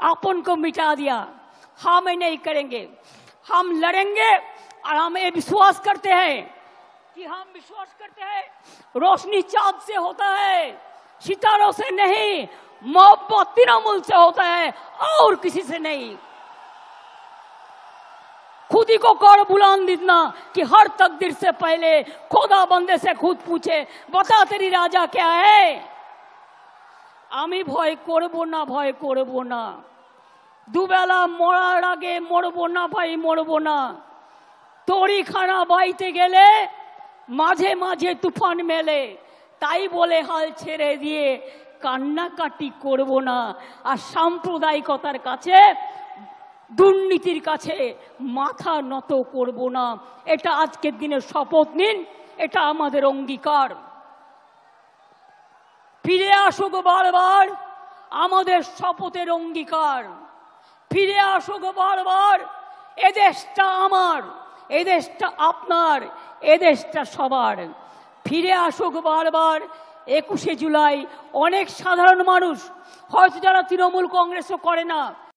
अपन को मिटा दिया। हम नहीं करेंगे, हम लड़ेंगे। और हम ये विश्वास करते हैं कि रोशनी चांद से होता है, सितारों से नहीं, मोहब्बत तृणमूल से होता है और किसी से नहीं। खुद ही को कर बुलंद इतना कि हर तकदीर से पहले खुदा बंदे से खुद पूछे, बता तेरी राजा क्या है। आमी भय करबो ना, भय करबो ना, दुबेला मरार आगे मरबो ना भाई, मरबो ना। तोड़ी खाना बाईते गेले माझे माझे तुफान मेले, ताई बोले हाल छेड़े दिए কান্নাকাটি করব না। আর সাম্প্রদায়িকতার কাছে, দুর্নীতির কাছে মাথা নত করব না। এটা আজকের দিনে শপথ নিন, এটা আমাদের অঙ্গীকার। ফিরে আসুক বারবার আমাদের শপথের অঙ্গীকার, ফিরে আসুক বারবার এদেশটা আমার, এদেশটা আপনার, এদেশটা সবার। ফিরে আসুক বারবার 21শে জুলাই। অনেক সাধারণ মানুষ হয়তো যারা তৃণমূল কংগ্রেসও করে না,